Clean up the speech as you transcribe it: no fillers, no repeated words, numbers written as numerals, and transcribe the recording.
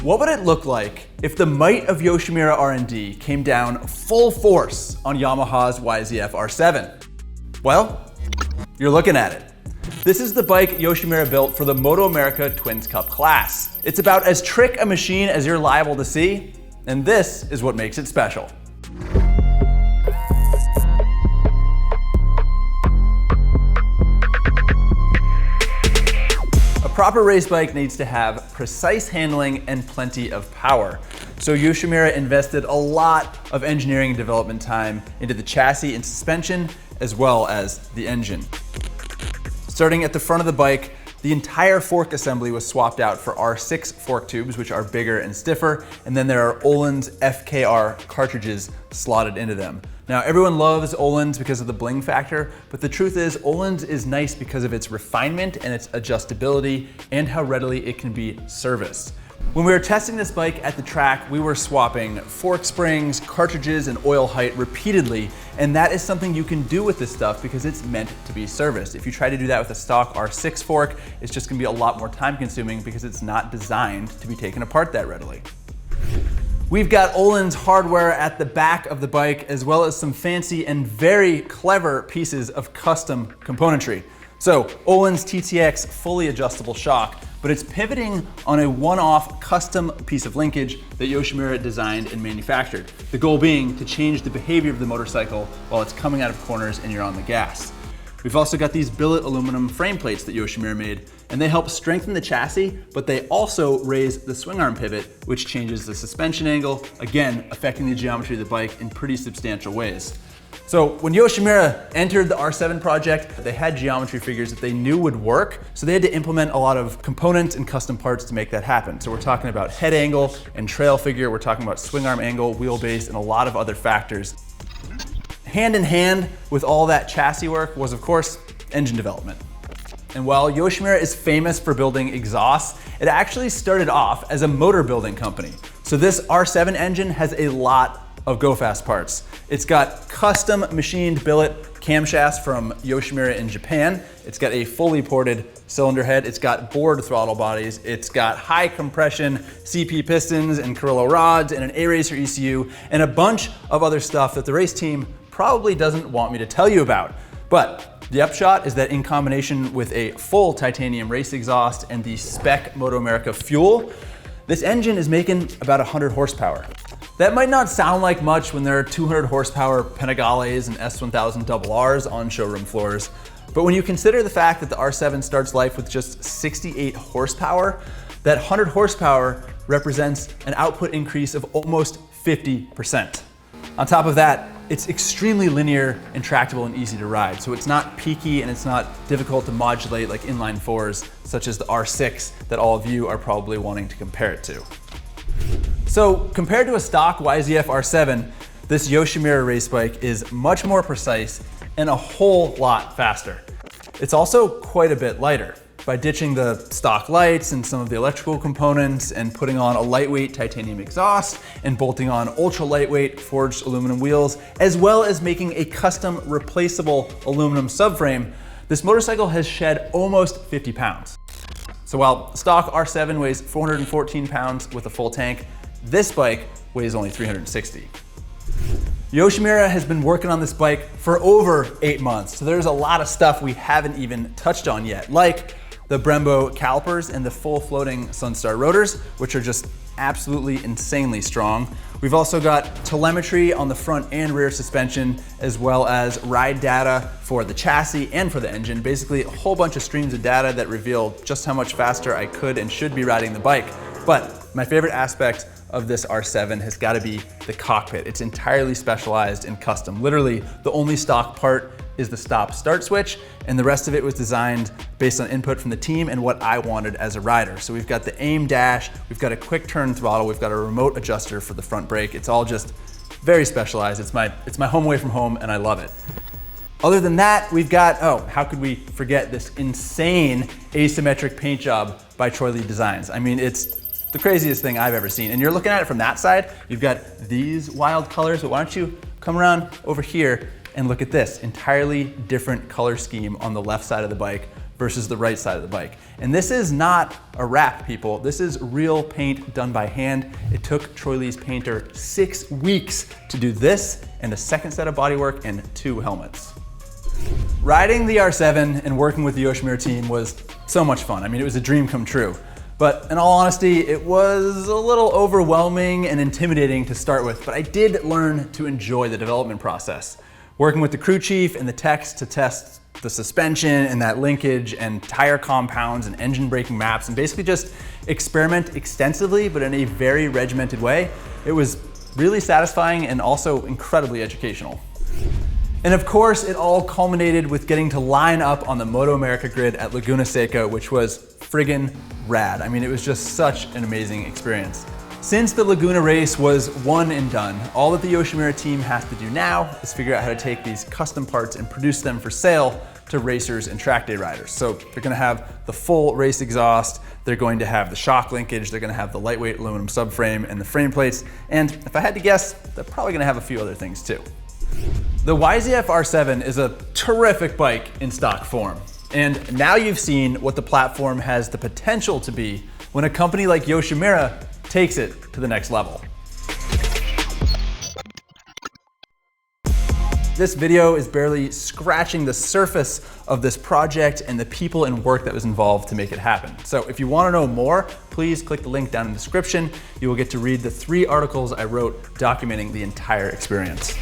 What would it look like if the might of Yoshimura R&D came down full force on Yamaha's YZF-R7? Well, you're looking at it. This is the bike Yoshimura built for the MotoAmerica Twins Cup class. It's about as trick a machine as you're liable to see, and this is what makes it special. A proper race bike needs to have precise handling and plenty of power. So Yoshimura invested a lot of engineering and development time into the chassis and suspension, as well as the engine. Starting at the front of the bike, the entire fork assembly was swapped out for R6 fork tubes, which are bigger and stiffer, and then there are Öhlins FKR cartridges slotted into them. Now, everyone loves Öhlins because of the bling factor, but the truth is Öhlins is nice because of its refinement and its adjustability and how readily it can be serviced. When we were testing this bike at the track, we were swapping fork springs, cartridges, and oil height repeatedly, and that is something you can do with this stuff because it's meant to be serviced. If you try to do that with a stock R6 fork, it's just gonna be a lot more time consuming because it's not designed to be taken apart that readily. We've got Öhlins hardware at the back of the bike, as well as some fancy and very clever pieces of custom componentry. So Öhlins TTX fully adjustable shock, but it's pivoting on a one-off custom piece of linkage that Yoshimura designed and manufactured. The goal being to change the behavior of the motorcycle while it's coming out of corners and you're on the gas. We've also got these billet aluminum frame plates that Yoshimura made, and they help strengthen the chassis, but they also raise the swing arm pivot, which changes the suspension angle, again, affecting the geometry of the bike in pretty substantial ways. So when Yoshimura entered the R7 project, they had geometry figures that they knew would work, so they had to implement a lot of components and custom parts to make that happen. So we're talking about head angle and trail figure, we're talking about swing arm angle, wheelbase, and a lot of other factors. Hand in hand with all that chassis work was, of course, engine development. And while Yoshimura is famous for building exhausts, it actually started off as a motor building company. So this R7 engine has a lot of go-fast parts. It's got custom machined billet camshafts from Yoshimura in Japan. It's got a fully ported cylinder head. It's got bored throttle bodies. It's got high compression CP pistons and Carrillo rods and an A-Racer ECU and a bunch of other stuff that the race team probably doesn't want me to tell you about. But the upshot is that in combination with a full titanium race exhaust and the spec MotoAmerica fuel, this engine is making about 100 horsepower. That might not sound like much when there are 200 horsepower Panigales and S1000 RRs on showroom floors, but when you consider the fact that the R7 starts life with just 68 horsepower, that 100 horsepower represents an output increase of almost 50%. On top of that, it's extremely linear and tractable and easy to ride. So it's not peaky and it's not difficult to modulate like inline fours, such as the R6 that all of you are probably wanting to compare it to. So compared to a stock YZF-R7, this Yoshimura race bike is much more precise and a whole lot faster. It's also quite a bit lighter. By ditching the stock lights and some of the electrical components and putting on a lightweight titanium exhaust and bolting on ultra lightweight forged aluminum wheels, as well as making a custom replaceable aluminum subframe, this motorcycle has shed almost 50 pounds. So while stock R7 weighs 414 pounds with a full tank, this bike weighs only 360. Yoshimura has been working on this bike for over 8 months, so there's a lot of stuff we haven't even touched on yet, like the Brembo calipers and the full floating Sunstar rotors, which are just absolutely insanely strong. We've also got telemetry on the front and rear suspension, as well as ride data for the chassis and for the engine. Basically a whole bunch of streams of data that reveal just how much faster I could and should be riding the bike. But my favorite aspect of this R7 has got to be the cockpit. It's entirely specialized and custom. Literally, the only stock part is the stop-start switch, and the rest of it was designed based on input from the team and what I wanted as a rider. So we've got the aim dash, we've got a quick turn throttle, we've got a remote adjuster for the front brake. It's all just very specialized. It's my home away from home, and I love it. Other than that, we've got, oh, how could we forget this insane asymmetric paint job by Troy Lee Designs. I mean, it's the craziest thing I've ever seen. And you're looking at it from that side, you've got these wild colors, but why don't you come around over here and look at this entirely different color scheme on the left side of the bike versus the right side of the bike. And this is not a wrap, people. This is real paint done by hand. It took Troy Lee's painter 6 weeks to do this and a second set of bodywork and 2 helmets. Riding the R7 and working with the Yoshimura team was so much fun. I mean, it was a dream come true. But in all honesty, it was a little overwhelming and intimidating to start with, but I did learn to enjoy the development process. Working with the crew chief and the techs to test the suspension and that linkage and tire compounds and engine braking maps and basically just experiment extensively, but in a very regimented way. It was really satisfying and also incredibly educational. And of course, it all culminated with getting to line up on the MotoAmerica grid at Laguna Seca, which was friggin' rad. I mean, it was just such an amazing experience. Since the Laguna race was one and done, all that the Yoshimura team has to do now is figure out how to take these custom parts and produce them for sale to racers and track day riders. So they're gonna have the full race exhaust, they're going to have the shock linkage, they're gonna have the lightweight aluminum subframe and the frame plates, and if I had to guess, they're probably gonna have a few other things too. The YZF-R7 is a terrific bike in stock form. And now you've seen what the platform has the potential to be when a company like Yoshimura takes it to the next level. This video is barely scratching the surface of this project and the people and work that was involved to make it happen. So if you want to know more, please click the link down in the description. You will get to read the 3 articles I wrote documenting the entire experience.